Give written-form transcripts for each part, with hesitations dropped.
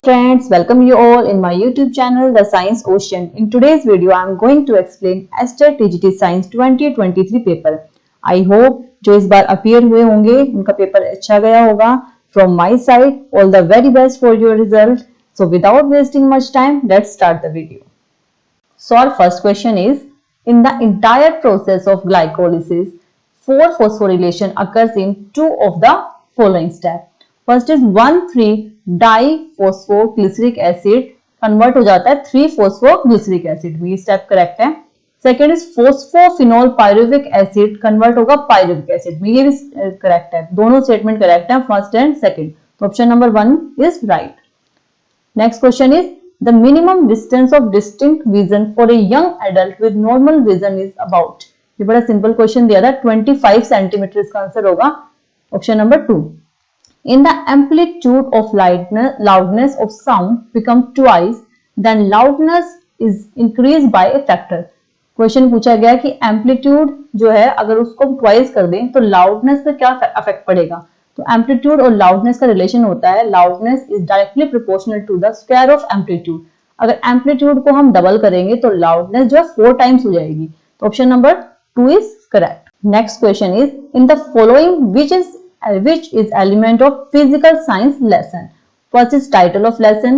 Friends, welcome you all in my YouTube channel The Science Ocean. In today's video, I am going to explain ESTET TGT Science 2023 paper. I hope जो इस बार appear हुए होंगे उनका paper अच्छा गया होगा. From my side, all the very best for your result. So without wasting much time, let's start the video. So our first question is, in the entire process of glycolysis, 4-phosphorylation occurs in two of the following steps. First is one three diphosphoglyceric acid convert हो जाता है three phosphoglyceric acid में. ये step correct है. Second is phosphoenol pyruvic acid convert होगा pyruvic acid में. ये भी करेक्ट है. दोनों स्टेटमेंट करेक्ट है, फर्स्ट एंड सेकेंड. तो option number 1 is right. Next question is the minimum distance of distinct vision for a young adult with normal vision is about. ये बड़ा सिंपल क्वेश्चन दिया था. 25 सेंटीमीटर इसका answer होगा. Option number 2. In the amplitude of loudness of sound become twice, then loudness is increased by a factor. Question पूछा गया कि amplitude जो है अगर उसको ट्वाइस कर दें तो लाउडनेस पे क्या अफेक्ट पड़ेगा. तो एम्पलीट्यूड और लाउडनेस का रिलेशन होता है loudness is directly proportional to the square of amplitude. अगर एम्पलीट्यूड को हम डबल करेंगे तो लाउडनेस जो है 4 टाइम्स हो जाएगी. तो option number 2 is correct. Next question is in the following which is element of physical science lesson. First is title of lesson,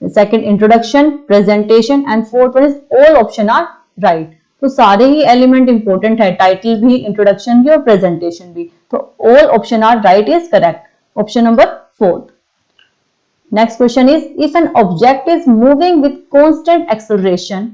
second introduction, presentation and fourth one is all option are right. तो सारे ही element important है, title भी, introduction भी और presentation भी. तो all option are right is correct. Option number 4. Next question is if an object is moving with constant acceleration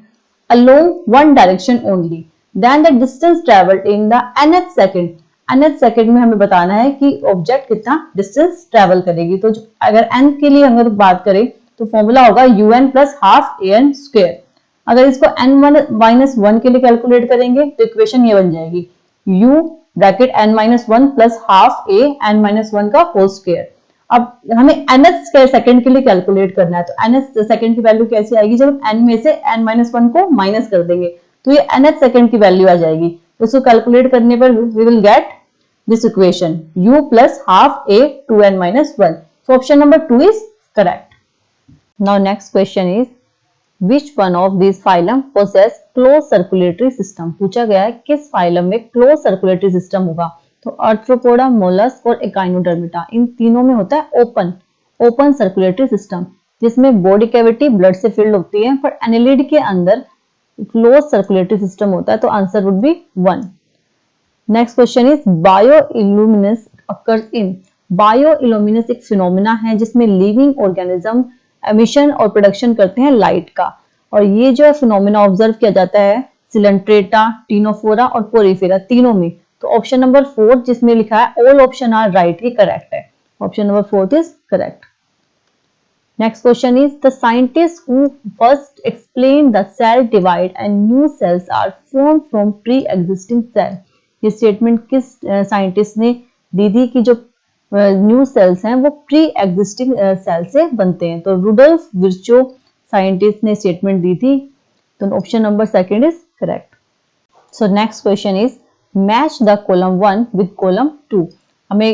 along one direction only then the distance travelled in the nth second. nth second में हमें बताना है कि object कितना distance travel करेगी. तो अगर n के लिए अगर बात करें तो फॉर्मूला होगा un plus half an square. अगर इसको n-1 के लिए कैलकुलेट करेंगे तो इक्वेशन ये बन जाएगी u bracket n-1 plus half a n-1 का होल स्क्वायर. अब हमें nth सेकंड के लिए कैलकुलेट करना है. तो nth सेकंड की वैल्यू कैसी आएगी जब n में से n-1 को माइनस कर देंगे तो ये nth सेकंड की वैल्यू आ जाएगी. तो इसको कैलकुलेट करने पर we will get this equation u plus half a 2n-1. So option number 2 is correct. Now next question is which one of these phylum possess closed circulatory system. पूछा गया है किस फाइलम में क्लोज सर्कुलेटरी सिस्टम होगा. तो arthropoda, mollusc और एकाइनोडर्मिटा इन तीनों में होता है ओपन सर्कुलेटरी सिस्टम जिसमें बॉडी कैविटी ब्लड से फिल्ड होती है. पर एनिलिड के अंदर क्लोज सर्कुलेटरी सिस्टम होता है. तो answer would be 1. Next question is bioluminescence occurs in. Bioluminescence एक फिनोमेना है जिसमें लिविंग ऑर्गेनिज्म एमिशन और प्रोडक्शन करते हैं लाइट का. और ये जो फिनोमेना ऑब्जर्व किया जाता है सिलेंट्रेटा, टीनोफोरा और पोरीफेरा तीनों में. तो ऑप्शन नंबर 4 जिसमें लिखा है ऑल ऑप्शन आर राइट ही करेक्ट है. Option number 4 is correct. Next question is the scientist who first explain the cell divide and new cells are form from pre existing cell. ये statement किस scientist ने दी थी कि जो new sales हैं वो प्री एग्जिस्टिंग सेल से बनते हैं. तो रुडोल्फ विर्चो साइंटिस्ट ने स्टेटमेंट दी थी. तो option number 2 is correct. So next question is match the column 1 with column 2. हमें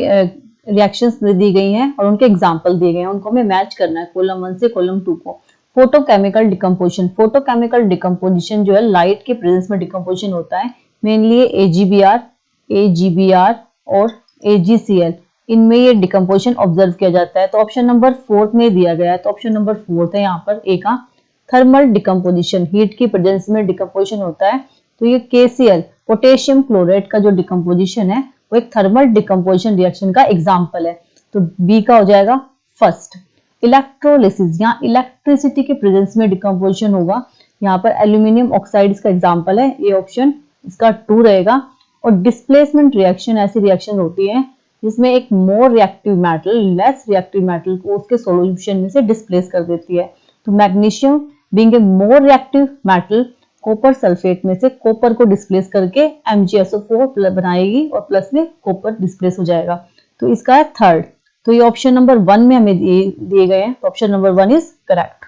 रिएक्शंस दी गई हैं और उनके एग्जांपल दिए गए हैं, उनको हमें मैच करना है कॉलम 1 से कॉलम 2 को. Photochemical decomposition. फोटोकेमिकल डिकम्पोजिशन जो है लाइट के प्रेजेंस में डिकम्पोजिशन होता है. मेनली AGBR, AGBR और AGCL इनमें ये डिकम्पोजिशन ऑब्जर्व किया जाता है. तो ऑप्शन नंबर 4 में दिया गया है. तो ऑप्शन नंबर 4 है यहाँ पर ए का. थर्मल डिकम्पोजिशन हीट की प्रेजेंस में डिकम्पोजिशन होता है. तो ये KCl पोटेशियम क्लोराइड का जो डिकम्पोजिशन है वो एक थर्मल डिकम्पोजिशन रिएक्शन का एग्जाम्पल है. तो बी का हो जाएगा फर्स्ट. इलेक्ट्रोलिसिस यहाँ इलेक्ट्रिसिटी के प्रेजेंस में डिकम्पोजिशन होगा. यहाँ पर एल्यूमिनियम ऑक्साइड का एग्जाम्पल है. ये ऑप्शन इसका 2 रहेगा. और डिस्प्लेसमेंट रिएक्शन ऐसी रिएक्शन होती है जिसमें एक more reactive metal less reactive metal को उसके सॉल्यूशन में से डिस्प्लेस कर देती है. तो magnesium being a more reactive metal copper sulphate में से कॉपर को डिस्प्लेस करके MgSO4 बनाएगी और प्लस में कॉपर डिस्प्लेस हो जाएगा. तो इसका है 3rd. तो ये ऑप्शन नंबर 1 में हमें दिए गए हैं. तो option number 1 is correct.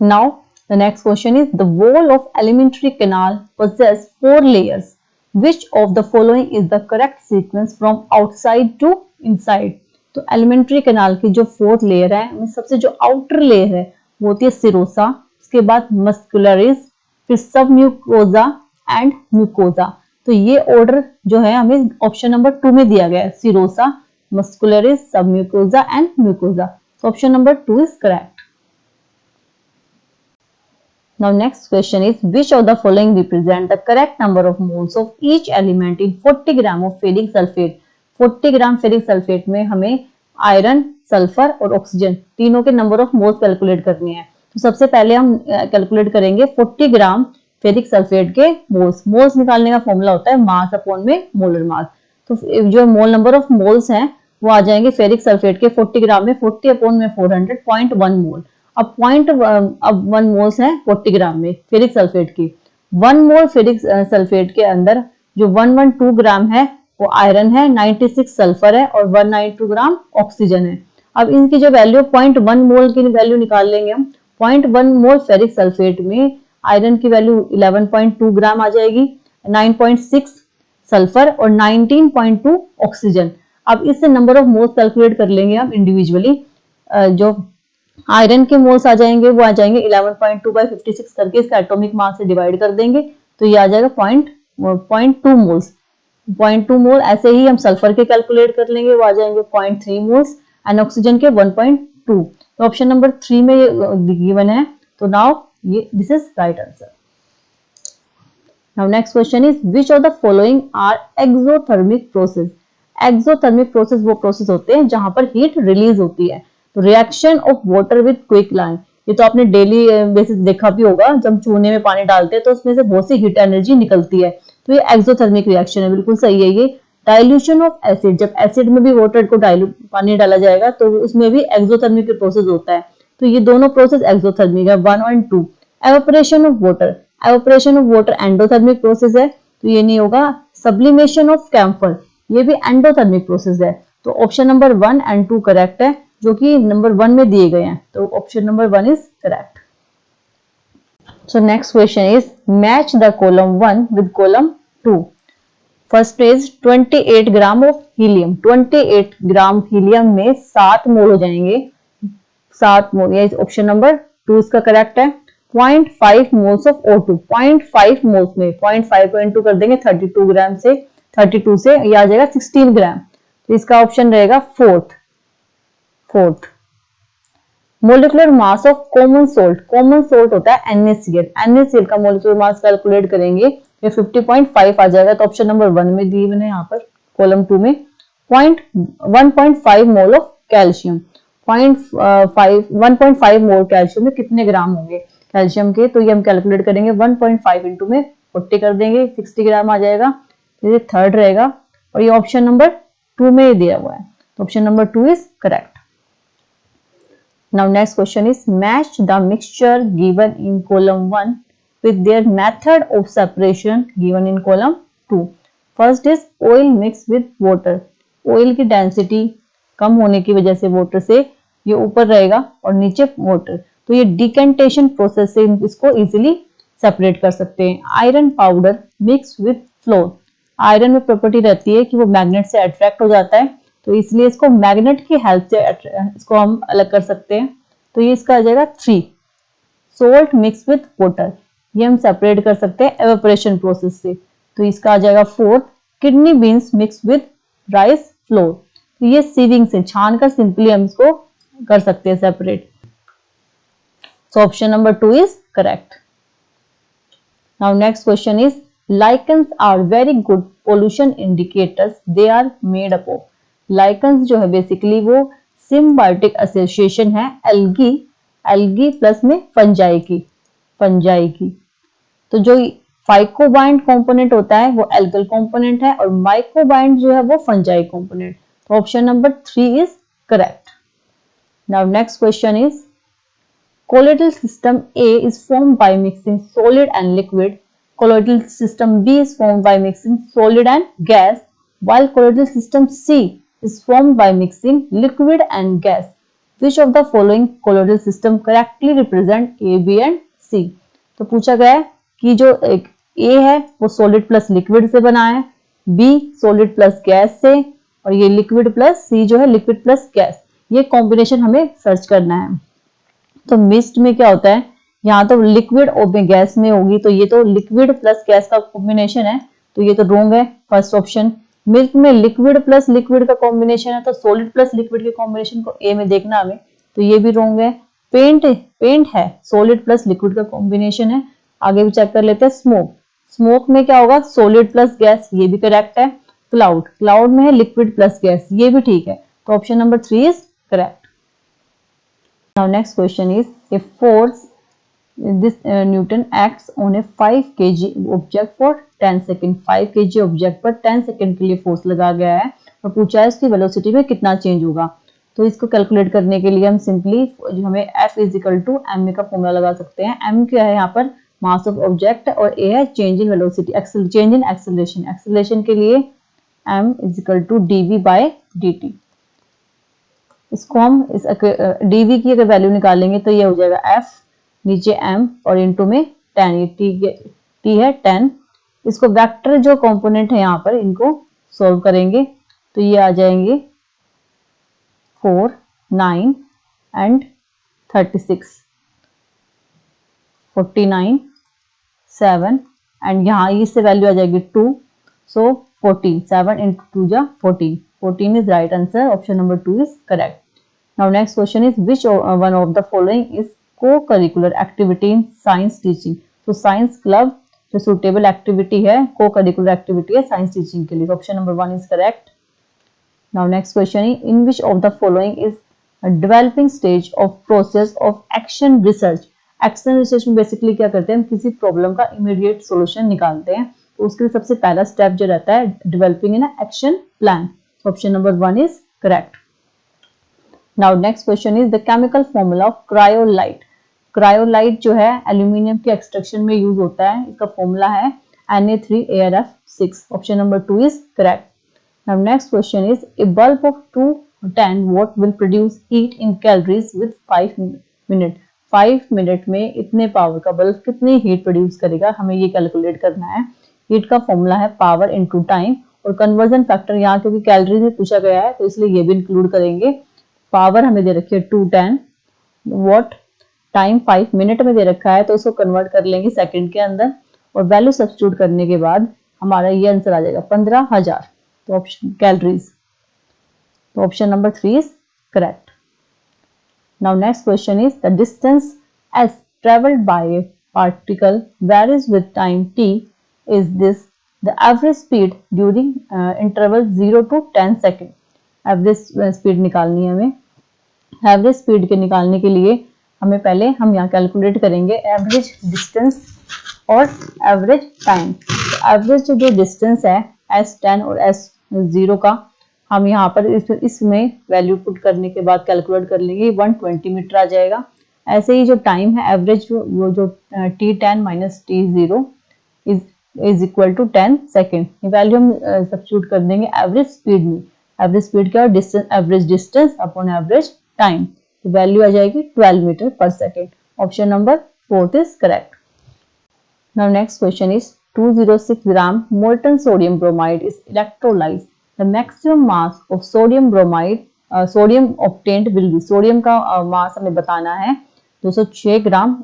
Now the next question is the wall of alimentary canal possess 4 layers. Which of the following is the correct sequence from outside to inside? तो alimentary canal की जो fourth layer है, सबसे जो outer layer है वो होती है सिरोसा, उसके बाद मस्कुलरिस, फिर सब म्यूकोजा एंड म्यूकोजा। तो ये ऑर्डर जो है हमें ऑप्शन नंबर 2 में दिया गया है, सिरोसा, मस्कुलरिस, सब mucosa and mucosa. So option number 2 is correct. Now next question is, which of the following represent the correct number of moles of each element in 40 gram of ferric sulfate? 40 gram ferric sulphate में हमें iron, sulphur और oxygen तीनों के number of moles calculate करने हैं। तो सबसे पहले हम कैलकुलेट करेंगे 40 ग्राम फेरिक सल्फेट के मोल्स। मोल्स निकालने का फॉर्मूला होता है मास अपॉन में मोलर मास। तो जो मोल नंबर ऑफ मोल्स हैं वो आ जाएंगे फेरिक सल्फेट के 40 ग्राम में 40 अपॉन में 400 0.1 मोल। अब 1 मोल्स है 40 ग्राम में फेरिक सल्फेट की। 1 मोल फेरिक सल्फेट के अंदर जो 112 ग्राम है वो आयरन है, 96 सल्फर है और 192 ग्राम ऑक्सीजन है। अब इनकी जो वैल्यू 0.1 मोल की वैल्यू निकाल लेंगे हम। 0.1 मोल फेरिक सल्फेट में आयरन की वैल्यू 11.2 ग्राम आ जाएगी, 9.6 सल्फर और 19.2 ऑक्सीजन। अब इससे नंबर ऑफ मोल्स कैलकुलेट कर लेंगे हम इंडिविजुअली। जो आयरन के मोल्स आ जाएंगे वो आ जाएंगे 11.2 बाई 56 करके इसका एटॉमिक मास से डिवाइड कर देंगे तो ये आ जाएगा 0.2 मोल्स। 0.2 मोल ऐसे ही हम सल्फर के कैलकुलेट कर लेंगे, वो आ जाएंगे 0.3 मोल्स एंड ऑक्सीजन के 1.2। तो ऑप्शन नंबर 3 में ये गिवन है, तो नाउ ये this is right answer. Now next question is, which of the following are exothermic process? Exothermic process वो प्रोसेस होते हैं जहां पर हीट रिलीज होती है। तो reaction of water with quick lime, ये तो आपने डेली बेसिस देखा भी होगा, जब चूने में पानी डालते हैं तो उसमें से बहुत सी हीट एनर्जी निकलती है, तो ये एक्सोथर्मिक रिएक्शन है, बिल्कुल सही है ये। डाइल्यूशन ऑफ एसिड, जब एसिड में भी वाटर को पानी डाला जाएगा तो उसमें भी एक्सोथर्मिक प्रोसेस होता है, तो ये दोनों प्रोसेस एक्सोथर्मिक है 1 और 2। Evaporation of water, evaporation of water endothermic process है, तो ये नहीं होगा। सब्लिमेशन ऑफ कैम्फर, ये भी एंडोथर्मिक प्रोसेस है, तो ऑप्शन नंबर 1 एंड 2 करेक्ट है, जो कि नंबर 1 में दिए गए हैं, तो option number 1 is correct. So next question is, match the column 1 with column 2। First is 28 gram of helium. 28 gram helium में 7 मोल हो जाएंगे, 7 मोल, ये ऑप्शन नंबर 2 इसका करेक्ट है। 0.5 मोल्स ऑफ O2, 0.5 मोल्स में 0.5 को इनटू कर देंगे 32 ग्राम से, 32 से ये आ जाएगा 16 ग्राम, तो इसका ऑप्शन रहेगा fourth. Molecular mass of common salt, common salt होता है NaCl, NaCl का मोलिकुलर मास कैलकुलेट करेंगे ये 50.5 आ जाएगा, तो ऑप्शन नंबर 1 में दी मैंने यहाँ पर कॉलम 2 में। 1.5 mole of calcium, 1.5 mole calcium में कितने ग्राम होंगे कैल्शियम के, तो ये हम कैलकुलेट करेंगे 1.5 इंटू में 40 कर देंगे, 60 ग्राम आ जाएगा, तो ये थर्ड रहेगा और ये ऑप्शन नंबर 2 में दिया हुआ है, तो option number 2 is correct. Now next question is, match the mixture given in column 1 with their method of separation given in column 2. First is oil mixed with water. Oil की density कम होने की वजह से water से ये ऊपर रहेगा और नीचे water, तो ये decantation process से इसको easily separate कर सकते हैं। Iron powder mixed with flour. Iron में प्रॉपर्टी रहती है कि वो मैग्नेट से अट्रैक्ट हो जाता है, तो इसलिए इसको मैग्नेट की हेल्प से इसको हम अलग कर सकते हैं, तो ये इसका आ जाएगा 3। सोल्ट मिक्स विथ वाटर, ये हम सेपरेट कर सकते हैं एवेपोरेशन प्रोसेस से, तो इसका आ जाएगा 4। Kidney beans mix with rice flour, तो ये सीविंग से छान कर सिंपली हम इसको कर सकते हैं separate, so option number 2 is correct. Now next question is, lichens are very good pollution indicators, they are made up of. lichens जो है बेसिकली वो symbiotic association है algae प्लस में fungi की, तो जो फाइकोबाइंड कंपोनेंट होता है वो एल्गल कंपोनेंट है और माइकोबाइंड जो है वो फंजाई कंपोनेंट, तो option number 3 is correct. Now next question is, colloidal system A is formed by mixing solid and liquid, colloidal system B is formed by mixing solid and gas, while colloidal system C is formed by mixing liquid and gas. Which of the following colloidal system correctly represent A, B and C? तो पूछा गया है कि जो A है वो solid plus liquid से बना है, B solid plus gas से और ये लिक्विड प्लस सी जो है लिक्विड प्लस गैस, ये कॉम्बिनेशन हमें सर्च करना है। तो मिस्ट में क्या होता है, यहाँ तो लिक्विड और गैस में होगी, तो ये तो लिक्विड प्लस गैस का कॉम्बिनेशन है, तो ये तो रोंग है फर्स्ट ऑप्शन। मिल्क में लिक्विड प्लस लिक्विड का कॉम्बिनेशन है, तो सॉलिड प्लस लिक्विड के कॉम्बिनेशन को ए में देखना हमें, तो ये भी रोंग है। पेंट है सॉलिड प्लस लिक्विड का कॉम्बिनेशन है। आगे भी चेक कर लेते हैं। स्मोक में क्या होगा, सॉलिड प्लस गैस, ये भी करेक्ट है। क्लाउड में है लिक्विड प्लस गैस, ये भी ठीक है, तो option number 3 is correct. Now next question is, a force this Newton acts on a 5 kg object for 10 second. 5 kg object पर 10 सेकेंड के लिए फोर्स लगा गया है और पूछा है इसकी वेलोसिटी में कितना चेंज होगा। तो इसको कैलकुलेट करने के लिए हम सिंपली जो हमें F इजिकल टू एम का फॉर्मूला लगा सकते हैं। m क्या है यहाँ पर, मास ऑफ ऑब्जेक्ट, और a है change in velocity, change in acceleration. Acceleration के लिए m is equal to dv by dt। इसको हम इस dv की अगर वैल्यू निकालेंगे तो ये हो जाएगा f, नीचे m और इनटू में 10, ये t है 10। इसको वेक्टर जो कंपोनेंट है यहाँ पर इनको सॉल्व करेंगे तो ये आ जाएंगे 4, 9 एंड 36, 49, 7 एंड यहाँ इससे वैल्यू आ जाएगी 2, सो 14, 7 इंटू 2 जा 14, 14 is right answer, option number 2 is correct. Now next question is, which one of the following is co-curricular activity in science teaching? तो साइंस क्लब जो सुटेबल एक्टिविटी है, co-curricular एक्टिविटी है science teaching के लिए, option number 1 is correct. Now next question is, in which of the following is a developing stage of process of action research? Action research में basically क्या करते हैं, हम किसी प्रॉब्लम का इमीडिएट सॉल्यूशन निकालते हैं, तो उसके लिए सबसे पहला स्टेप जो रहता है developing in action plan, option number 1 is correct. Now next question is the chemical formula of cryolite. Cryolite जो है एल्यूमिनियम के एक्सट्रैक्शन में यूज होता है, इसका फॉर्मूला है Na3ArF6, option number 2 is correct. Now next question is, a bulb of 210 watt will produce heat in calories with 5 minute. 5 minute में इतने पावर का बल्ब कितनी हीट प्रोड्यूस करेगा, हमें ये कैलकुलेट करना है। हीट का फॉर्मूला है पावर इनटू टाइम, और कन्वर्जन फैक्टर यहाँ क्योंकि कैलोरी में पूछा गया है तो इसलिए ये भी इंक्लूड करेंगे। पावर हमें दे रखी है 210 वॉट, टाइम 5 मिनट में दे रखा है, तो इसको कन्वर्ट कर लेंगे सेकंड के अंदर, और वैल्यू सब्स्टिट्यूट करने के बाद हमारा ये आंसर आ जाएगा 15,000, तो ऑप्शन कैलोरीज, तो option number 3 is correct. Now next question is, the distance S travelled by A particle varies with time t, is this the average speed during interval 0 to 10 second. Average speed निकालनी है हमें। Average speed के निकालने के लिए हमें पहले हम यहाँ कैलकुलेट करेंगे एवरेज डिस्टेंस और एवरेज टाइम। तो एवरेज जो डिस्टेंस है S10 और S0 का, हम यहाँ पर इसमें वैल्यू पुट करने के बाद कैलकुलेट कर लेंगे, 120 मीटर आ जाएगा। ऐसे ही जो टाइम है एवरेज वो जो T10 minus T0 is equal to 10 second, ये वैल्यू हम सब्स्टिट्यूट कर देंगे एवरेज स्पीड में। एवरेज स्पीड क्या है, distance, average distance upon average time, तो वैल्यू आ जाएगी 12 metre per second, option number 4 is correct. Now next question is, 206 gram molten sodium bromide is electrolyzed. The maximum mass of sodium bromide sodium obtained will be, sodium का मास हमें बताना है 206 ग्राम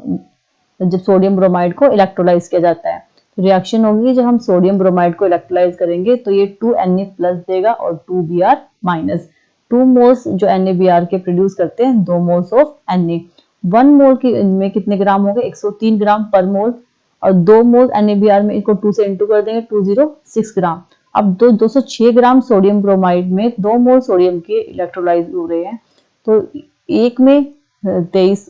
जब sodium bromide को electrolysed किया जाता है। Reaction होगी जब हम सोडियम ब्रोमाइड को इलेक्ट्रोलाइज करेंगे तो ये 2Na प्लस देगा और 2Br माइनस। 2 मोल्स जो NaBr के प्रोड्यूस करते हैं, 2 मोल्स ऑफ Na। 1 मोल की में कितने ग्राम हो गए, 103 ग्राम पर मोल, और 2 मोल NaBr में इसको 2 से इंटू कर देंगे, 206 ग्राम। अब 206 ग्राम सोडियम ब्रोमाइड में 2 मोल सोडियम के इलेक्ट्रोलाइज हो रहे हैं, तो एक में 23,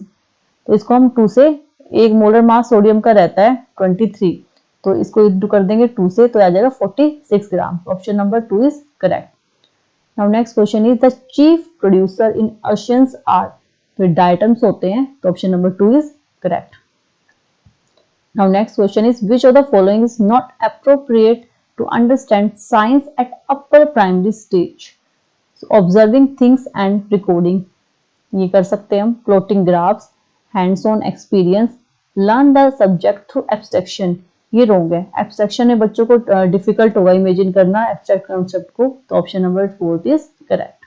तो इसको हम 2 से, एक मोलर मास सोडियम का रहता है 23, तो इसको इंटू कर देंगे 2 से, तो आ जाएगा 46 gram, option number 2 is correct. Now next question is, the chief producer in oceans are, तो डायटम्स होते हैं, तो option number 2 is correct. Now next question is, which of the following is not appropriate to understand science at upper primary stage, observing things and recording, ये कर सकते हैं हम, plotting graphs, hands on experience, learn the subject through abstraction, ये wrong है। Abstraction में बच्चों को डिफिकल्ट होगा इमेजिन करना एब्स्ट्रैक्ट कॉन्सेप्ट को, तो option number 4 is correct.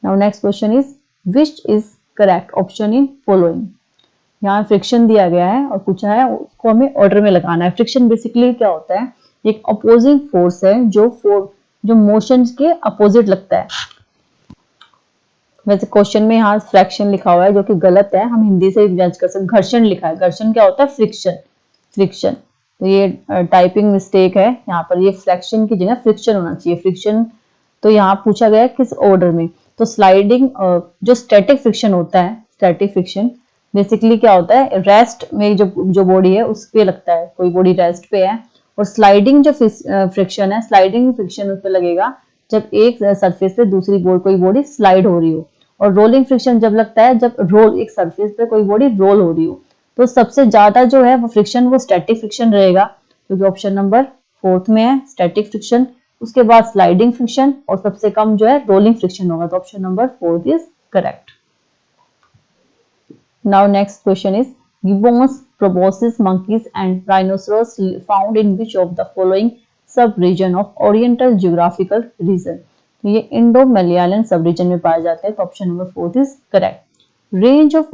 Now next question is which is correct option in following. यहाँ फ्रिक्शन दिया गया है और पूछा है उसको हमें ऑर्डर में लगाना है। फ्रिक्शन बेसिकली क्या होता है, एक अपोजिंग फोर्स है जो मोशन के अपोजिट लगता है। वैसे क्वेश्चन में यहाँ फ्रैक्शन लिखा हुआ है जो कि गलत है, हम हिंदी से जज कर सकते। घर्षण लिखा है, घर्षण क्या होता है, फ्रिक्शन। तो ये टाइपिंग मिस्टेक है, यहाँ पर ये फ्रैक्शन की जगह फ्रिक्शन होना चाहिए, फ्रिक्शन। तो यहाँ पूछा गया है किस ऑर्डर में, तो स्लाइडिंग जो स्टैटिक फ्रिक्शन होता है, स्टैटिक फ्रिक्शन बेसिकली क्या होता है, रेस्ट में जो बॉडी है उस पे लगता है, कोई बॉडी रेस्ट पे है। और स्लाइडिंग जो फ्रिक्शन है, स्लाइडिंग फ्रिक्शन उस पे लगेगा जब एक सरफेस पे दूसरी कोई बॉडी स्लाइड हो रही हो। और रोलिंग फ्रिक्शन जब लगता है जब एक सरफेस पे कोई बॉडी रोल हो रही हो। तो सबसे ज्यादा जो है वो फ्रिक्शन वो स्टैटिक फ्रिक्शन रहेगा, क्योंकि ऑप्शन नंबर 4 में है स्टैटिक फ्रिक्शन। उसके बाद स्लाइडिंग फ्रिक्शन और सबसे कम जो है रोलिंग फ्रिक्शन होगा, तो option number 4 is correct. Now next question is gibbons, proboscis monkeys and rhinoceros found in which of the following subregion of oriental geographical region. तो ये इंडो मलयालम सब रीजन में पाए जाते हैं, तो option number 4 is correct. Range of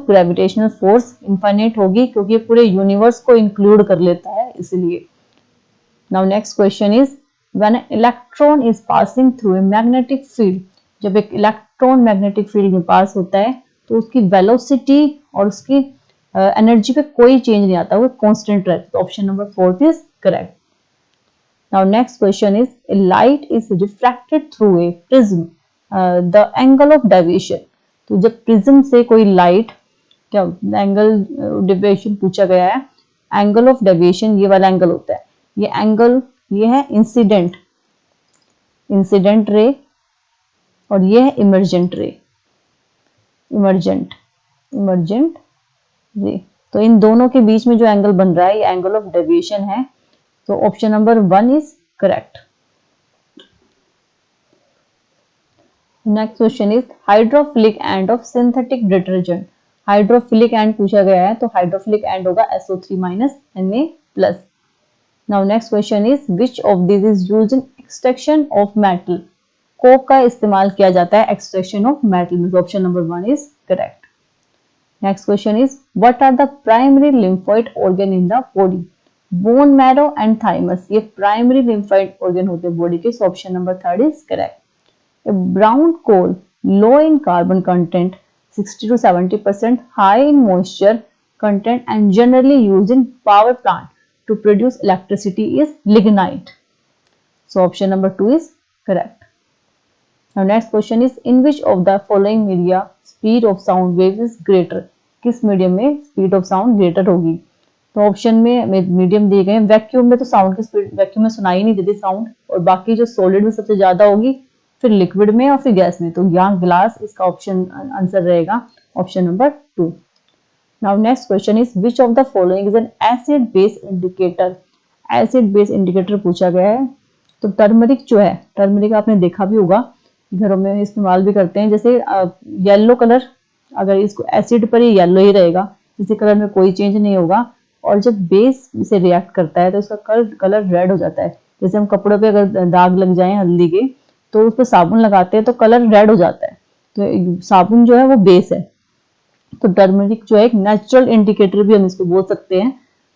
gravitational force infinite होगी क्योंकि ये पूरे यूनिवर्स को इंक्लूड कर लेता है, इसलिए। Now next question is when an electron is passing through a magnetic field, जब एक इलेक्ट्रॉन मैग्नेटिक फील्ड में पास होता है तो उसकी वेलोसिटी और उसकी एनर्जी पे कोई चेंज नहीं आता, वो कांस्टेंट रहता है, तो option number 4 is correct. Now next question is A light is refracted through a prism, the angle of deviation. तो जब प्रिज्म से कोई लाइट, क्या एंगल डेविएशन पूछा गया है, एंगल ऑफ डेविएशन ये वाला एंगल होता है, ये एंगल ये है इंसिडेंट रे और ये है इमर्जेंट रे, इमर्जेंट रे। तो इन दोनों के बीच में जो एंगल बन रहा है ये एंगल ऑफ डेविएशन है, तो option number 1 is correct. Next question is hydrophilic end of synthetic detergent. Hydrophilic end पूछा गया है, तो हाइड्रोफिलिक एंड होगा SO3- Na+। नाउ next question is which of this is used in extraction of metal. Coke का इस्तेमाल किया जाता है एक्सट्रैक्शन ऑफ मेटल में, option number 1 is correct. Next question is what are the primary lymphoid organ in the body. Bone marrow and thymus ये primary lymphoid organ होते हैं body के, so option number 3 is correct. Brown coal low in carbon content 60 to 70%, high in moisture content and generally used in power plant to produce electricity is lignite. So option number 2 is correct. Now next question is in which of the following media speed of sound waves is greater? किस medium में speed of sound greater होगी? तो option में medium दिए गए हैं। Vacuum में तो साउंड की स्पीड, वैक्यूम में सुनाई नहीं देती साउंड, और बाकी जो सॉलिड में सबसे ज्यादा होगी, फिर लिक्विड में और फिर गैस में, तो यहाँ ग्लास इसका ऑप्शन आंसर रहेगा, option number 2। Now next question is which of the following is an acid base indicator. Acid base indicator पूछा गया है, तो टर्मरिक जो है, टर्मरिक आपने देखा भी होगा, घरों में इस्तेमाल भी करते हैं। जैसे येलो कलर, अगर इसको एसिड पर ही येलो ही रहेगा, इसी कलर में कोई चेंज नहीं होगा, और जब बेस से रिएक्ट करता है तो उसका कलर रेड हो जाता है। जैसे हम कपड़ों पे अगर दाग लग जाए हल्दी के, तो उस पर साबुन लगाते हैं तो कलर रेड हो जाता है, तो साबुन जो है वो बेस है। तो टर्मरिक जो है एक नेचुरल इंडिकेटर भी हम इसको बोल सकते हैं,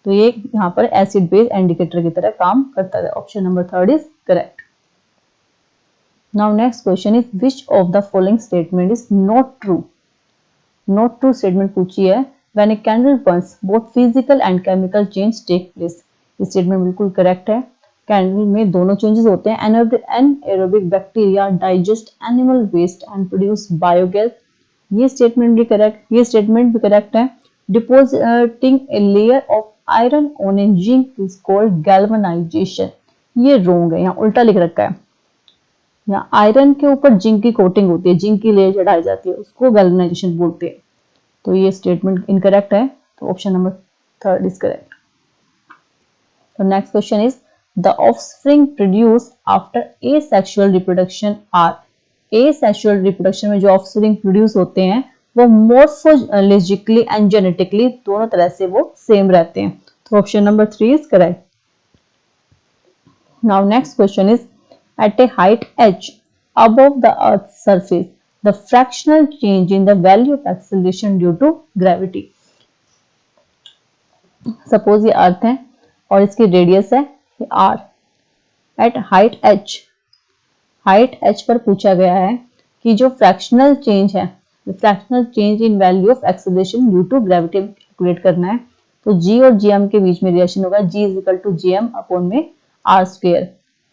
तो ये यहाँ पर एसिड बेस इंडिकेटर की तरह काम करता है, option number 3 is correct. Now next question is which of the following statement is not true. Not true statement पूछी है, when a candle burns both physical and chemical change take place. ये statement बिल्कुल correct है, candle में दोनों changes होते हैं। Anaerobic bacteria digest animal waste and produce biogas, ये स्टेटमेंट भी करेक्ट है। Depositing a layer of iron on a zinc is called galvanisation, ये रॉन्ग है, यहाँ उल्टा लिख रखा है। यहाँ आयरन के ऊपर जिंक की कोटिंग होती है, जिंक की लेयर चढ़ाई जाती है, उसको गैल्वेनाइजेशन बोलते हैं, तो ये स्टेटमेंट इनकरेक्ट है, तो ऑप्शन नंबर 3 इज करेक्ट। तो next question is the offspring produced after asexual reproduction are। asexual reproduction में जो offspring produce होते हैं वो मोर्फोलॉजिकली एंड जेनेटिकली दोनों तरह से वो सेम रहते हैं। तो option number 3 is correct. Now next question is at a height h above the earth's surface the fractional change in the value of acceleration due to gravity। Suppose ये अर्थ है और इसकी रेडियस है r एट हाइट h पर पूछा गया है कि जो फ्रैक्शनल चेंज है, fractional change in value of acceleration due to gravity calculate करना है। तो g और gm के बीच में रिलेशन होगा g is equal to gm upon में r square.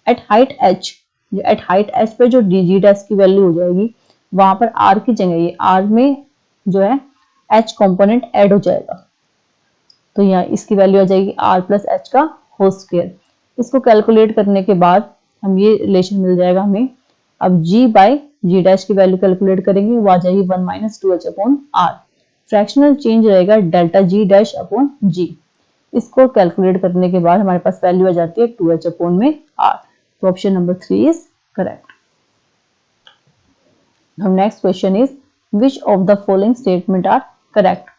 At height h पे जो g डैश की वैल्यू हो जाएगी वहां पर r की जगह ये r में जो है h कंपोनेंट ऐड हो जाएगा, तो यहाँ इसकी वैल्यू आ जाएगी r प्लस एच का होल स्क्वायर। इसको कैलकुलेट करने के बाद हम ये रिलेशन मिल जाएगा हमें। अब g बाय जी डैश की वैल्यू कैलकुलेट करेंगे, वो आ जाएगी 1 minus 2h upon r। Fractional change रहेगा डेल्टा जी डैश अपॉन जी। इसको कैलकुलेट करने के बाद हमारे पास वैल्यू आ जाती है 2h अपॉन में r। तो option number 3 is correct. Now next question is which of the following statement are correct?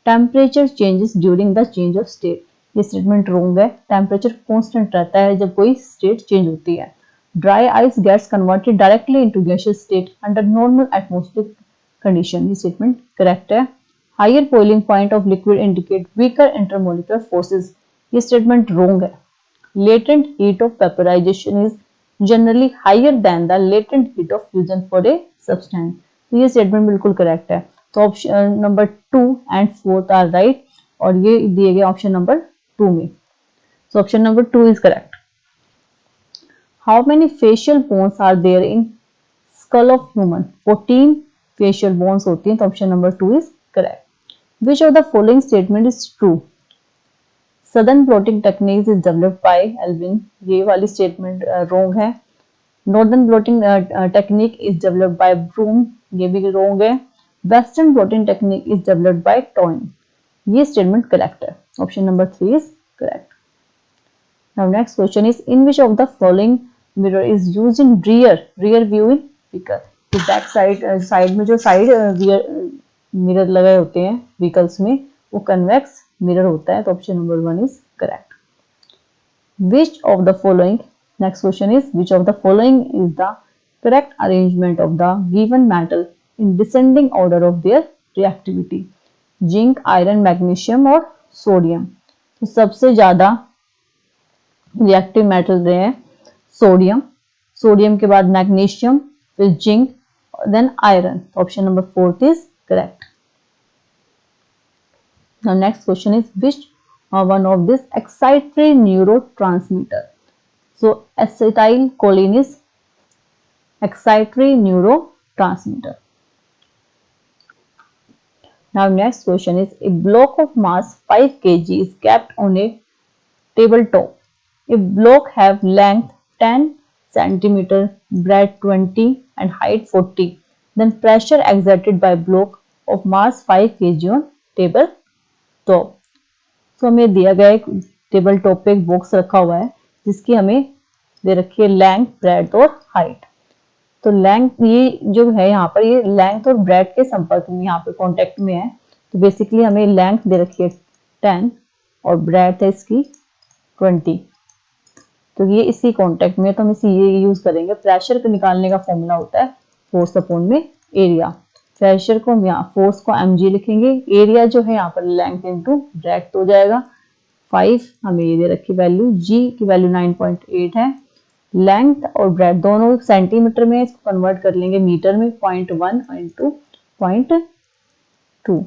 Temperature changes during the change of state. ये स्टेटमेंट रॉन्ग है। टेम्परेचर कांस्टेंट रहता है जब कोई स्टेट चेंज होती है। Dry ice gets converted directly into gaseous state under normal atmospheric condition. ये statement correct है। Higher boiling point of liquid indicate weaker intermolecular forces. ये स्टेटमेंट रॉन्ग है। Latent heat of vaporisation is generally higher than the latent heat of fusion for a substance. तो ये statement बिल्कुल correct है। तो option number 2 and 4 are right और ये दिए गए ऑप्शन नंबर 2 में। So option number 2 is correct. How many facial bones are there in skull of human? 14 facial bones होती हैं। तो option number 2 is correct. Which of the following statement is true? Southern blotting technique is developed by Alvin. ये वाली statement wrong है। Northern plotting technique is developed by ब्रूम। ये भी wrong है। Western plotting technique is developed by टॉइन। ये statement correct है। Option number 3 is correct. Now next question is in which of the following mirror is used in rear view in vehicle? तो back side में जो side rear mirror लगे होते हैं vehicles में वो कन्वेक्स मिरर होता है। तो option number 1 is correct. Which of the following, next question is which of the following is the correct arrangement of the given metal in descending order of their reactivity? Zinc, iron, magnesium और sodium. तो सबसे ज्यादा reactive metal रहे हैं sodium, sodium के बाद magnesium, फिर zinc, then iron. Option number 4 is correct. Now next question is which one of this excitatory neurotransmitter? So acetylcholine is excitatory neurotransmitter. Now next question is a block of mass 5 kg is kept on a tabletop. A block have length 10 centimeter, breadth 20 and height 40. Then pressure exerted by block of mass 5 kg on tabletop. So हमें दिया गया एक table top पे एक box रखा हुआ है जिसकी हमें दे रखी है लेंथ, ब्रेड्थ और हाइट। तो लेंथ ये जो है यहाँ पर ये लेंथ और ब्रेड के संपर्क में यहाँ पे कांटेक्ट में है। तो बेसिकली हमें लेंथ दे रखी है 10 और ब्रेड है इसकी 20। तो ये इसी कांटेक्ट में है तो हम इसी ये यूज करेंगे। प्रेशर को निकालने का फॉर्मूला होता है फोर्स अपॉन में एरिया। प्रेशर को हम यहाँ फोर्स को mg लिखेंगे, एरिया जो है यहाँ पर लेंथ इंटू ब्रेड हो जाएगा। 5 हमें ये दे रखी वैल्यू, g की वैल्यू 9.8 है। लेंथ और ब्रेड दोनों सेंटीमीटर में, इसको कन्वर्ट कर लेंगे मीटर में। 0.1 इंटू 0.2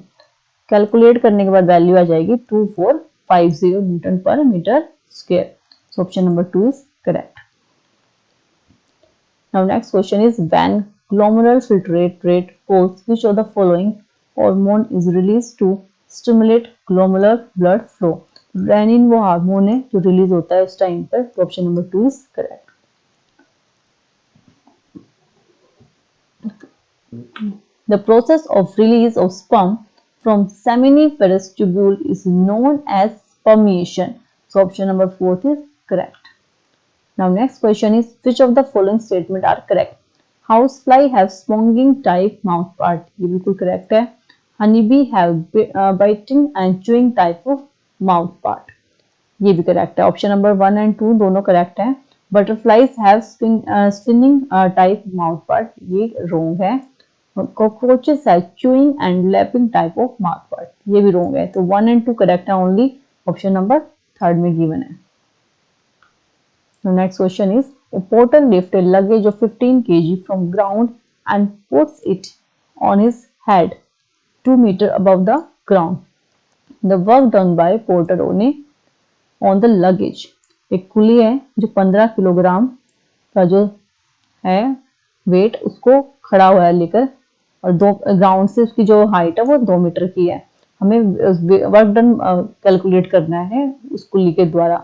कैलकुलेट करने के बाद वैल्यू आ जाएगी 2450 newton per metre square. So option number 2 is correct. Now next question is when glomerular filtrate rate falls which of the following hormone is released to stimulate glomerular blood flow? Renin वो hormone है जो release होता है उस time पर। तो option number 2 is correct. The process of release of sperm from seminiferous tubule is known as spermiation. So option number 4 is correct. Now next question is which of the following statement are correct? House fly have sponging type mouth part, ये बिल्कुल correct है। Honey bee have biting and chewing type of mouth part, ये भी correct है। Option number 1 and 2 दोनों correct है। Butterflies have spinning type mouth part, ये रोंग है। Cockroaches have chewing and lapping type of mouth part, ये भी रोंग है। तो 1 एंड 2 करेक्ट है, ओनली ऑप्शन नंबर 3 में गिवन है। Next question is a porter lifted luggage of 15 kg from ground and puts it on his head 2 meter above the ground. The work done by porter on the luggage. एक कुली है जो 15 kilogram का जो है wait उसको खड़ा हुआ है लेकर, और दो ग्राउंड से उसकी जो हाइट है वो 2 मीटर की है। हमें वर्क डन कैलकुलेट करना है उस कुली के द्वारा।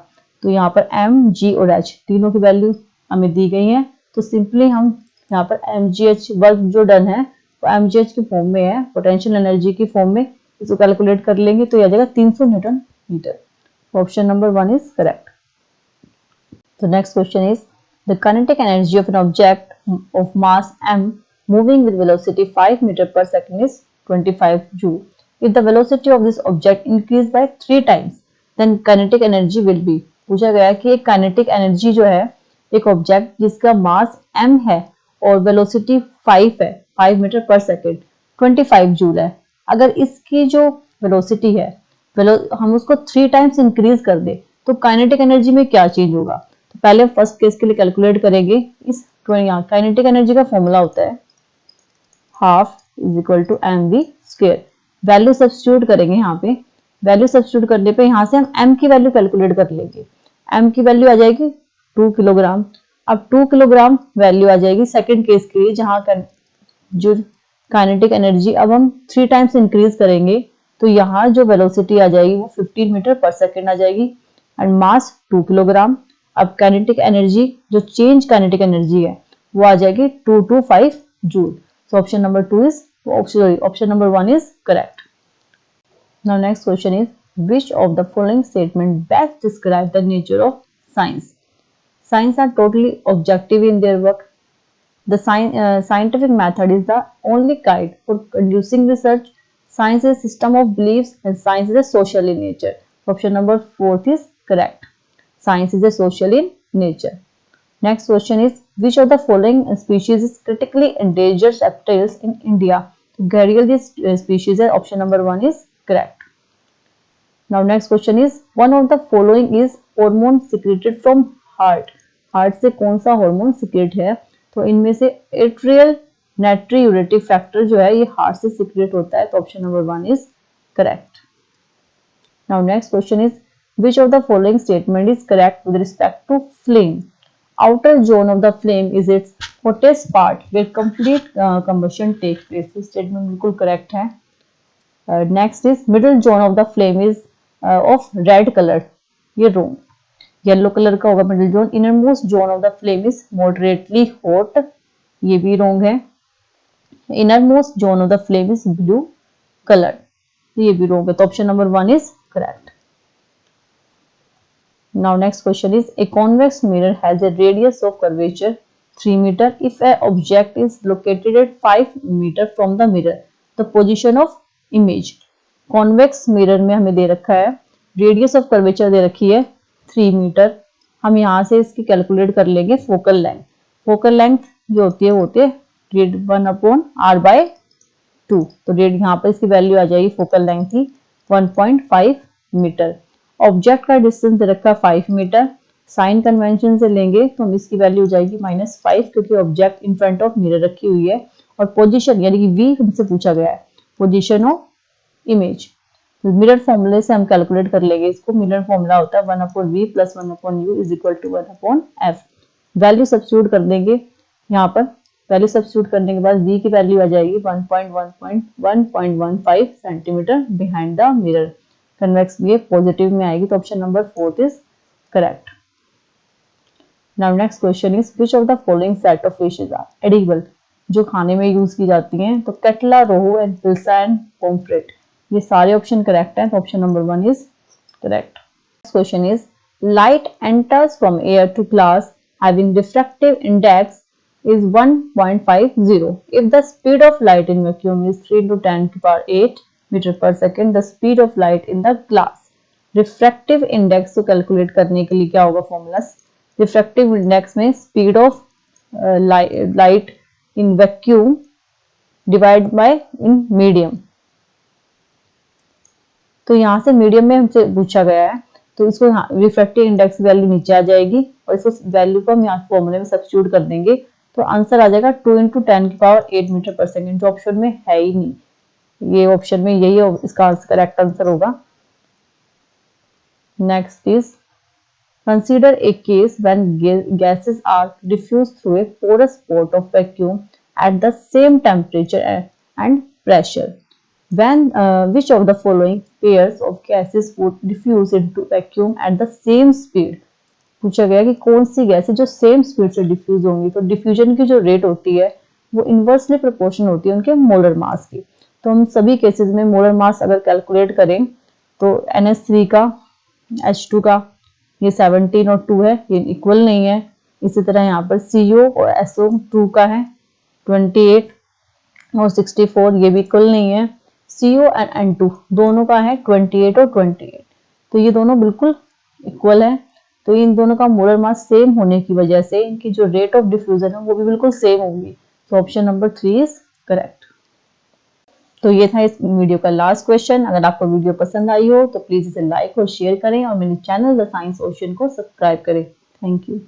तो यहाँ पर एम, जी और एच तीनों की वैल्यू हमें दी गई है। तो सिंपली हम यहाँ पर एम जी एच वर्क जो डन है वो एम जी एच की फॉर्म में है, पोटेंशियल एनर्जी की फॉर्म में, इसको कैलकुलेट कर लेंगे तो यह आ जाएगा 300 newton metre. Option number 1 is correct. The next question is the kinetic energy of an object of mass m moving with velocity 5 meter per second is 25 joule. If the velocity of this object increase by 3 times, then kinetic energy will be. पूछा गया है कि एक kinetic energy जो है एक object जिसका मास m है और वेलोसिटी 5 है, 5 मीटर पर सेकेंड, 25 जूल है। अगर इसकी जो वेलोसिटी है हम उसको 3 टाइम्स इंक्रीज कर दे तो काइनेटिक एनर्जी में क्या चेंज होगा। तो पहले फर्स्ट केस के लिए कैलकुलेट करेंगे। इस काइनेटिक एनर्जी का फॉर्मूला होता है half is equal to M V square. Value substitute करेंगे, यहाँ पे वैल्यू सब्स्टिट्यूट करने पे यहाँ से हम m की वैल्यू कैलकुलेट कर लेंगे। m की वैल्यू आ जाएगी 2 किलोग्राम। अब 2 किलोग्राम वैल्यू आ जाएगी सेकंड केस के लिए, जहाँ जो काइनेटिक एनर्जी अब हम 3 टाइम्स इंक्रीज करेंगे तो यहाँ जो वेलोसिटी आ जाएगी वो 15 मीटर पर सेकेंड आ जाएगी एंड मास 2 किलोग्राम। अब काइनेटिक एनर्जी जो चेंज काइनेटिक एनर्जी है वो आ जाएगी 225 joule. So option number 2 is option number 1 is correct. Now next question is which of the following statement best describe the nature of science? Science are totally objective in their work. The scientific method is the only guide for conducting research. Science is a system of beliefs and science is a social in nature. Option number 4 is correct. Science is a social in nature. Next question is which of the following species is critically endangered reptiles in India? Gharial this species है, option number 1 is correct. Now next question is one of the following is hormone secreted from heart. Heart से कौन सा hormone secrete है? तो इनमें से atrial नाइट्रियूरेटिक factor जो है ये हार्ट से सिक्रेट होता है। तो option number 1 is correct. Now next question is which of the following statement is correct with respect to flame? Outer zone of the flame is its hottest part where complete combustion takes place. this statement बिल्कुल correct है। next is middle zone of the flame is of red color, ये wrong। Yellow colour का होगा middle zone. Inner most zone of the flame is moderately hot, ये भी wrong है। Inner most zone of the flame is blue colour, ये भी wrong है। तो option number 1 is correct. Now next question is a convex mirror has a radius of curvature 3 metre if a object is located at 5 metre from the mirror the position of image. Convex mirror में हमें दे रखा है radius of curvature दे रखी है 3 metre. हम यहाँ से इसकी कैलकुलेट कर लेंगे फोकल लेंथ। फोकल लेंथ जो होती है वो होती है 1/r/2। तो रेड यहाँ पर इसकी वैल्यू आ जाएगी, फोकल लेंथ थी 1.5 मीटर। ऑब्जेक्ट का डिस्टेंस दे रखा है 5 मीटर। साइन कन्वेंशन से लेंगे तो हम इसकी वैल्यू हो जाएगी -5 क्योंकि object in front of mirror रखी हुई है। और पोजिशन यानी कि वी हमसे पूछा गया है, पोजिशन ऑफ इमेज। मिरर फॉर्मूले से हम कैलकुलेट कर लेंगे इसको। मिरर फॉर्मूला होता है 1/v + 1/u is equal to 1/f। Value substitute कर देंगे यहाँ पर। वैल्यू सब्स्टिट्यूट करने के बाद v की वैल्यू आ जाएगी 1.15 centimetre behind the mirror. Convex ये पॉजिटिव में आएगी, तो option number 4 is correct. Now next question is which of the following set of fishes are edible, जो खाने में यूज की जाती हैं। तो catla, rohu and hilsa and pomfret, ये सारे ऑप्शन करेक्ट हैं। तो option number 1 is correct. Next question is light enters from air to glass having refractive index is 1.50. If the speed of light in vacuum is 3 into 10 to power 8 meter per second, the speed of light in the glass. Refractive index को calculate करने के लिए क्या होगा formula? Refractive index में speed of light in vacuum divide by in medium. तो यहाँ से मीडियम में हमसे पूछा गया है, तो इसको रिफ्रैक्टिव इंडेक्स वैल्यू नीचे आ जाएगी और इसको वैल्यू को हम यहाँ फॉर्मूले में सब्स्टिट्यूट कर देंगे, तो आंसर आ जाएगा 2 into 10 की पावर 8 मीटर पर सेकेंड, जो ऑप्शन में है ही नहीं। ये ऑप्शन में यही इसका करेक्ट आंसर होगा। Next is consider a case when gases are diffused through a porous port of vacuum at the same temperature and pressure. When which of the following pairs of gases would diffuse into vacuum at the same speed? पूछा गया कि कौन सी gas है जो same speed से diffuse होंगी। तो diffusion की जो रेट होती है वो इनवर्सली प्रोपोर्शनल होती है उनके मोलर मास की। तो हम सभी केसेस में मोलर मास अगर कैलकुलेट करें तो NH3 का H2 का ये 17 और 2 है, ये इक्वल नहीं है। इसी तरह यहाँ पर CO और SO2 का है 28 और 64, ये भी इक्वल नहीं है। CO एंड N2 दोनों का है 28 और 28, तो ये दोनों बिल्कुल इक्वल है। तो इन दोनों का मोलर मास सेम होने की वजह से इनकी जो रेट ऑफ डिफ्यूजन है वो भी बिल्कुल सेम होगी। तो ऑप्शन नंबर 3 इज करेक्ट। तो ये था इस वीडियो का लास्ट क्वेश्चन। अगर आपको वीडियो पसंद आई हो तो प्लीज इसे लाइक और शेयर करें और मेरे चैनल द साइंस ओशन को सब्सक्राइब करें। Thank you.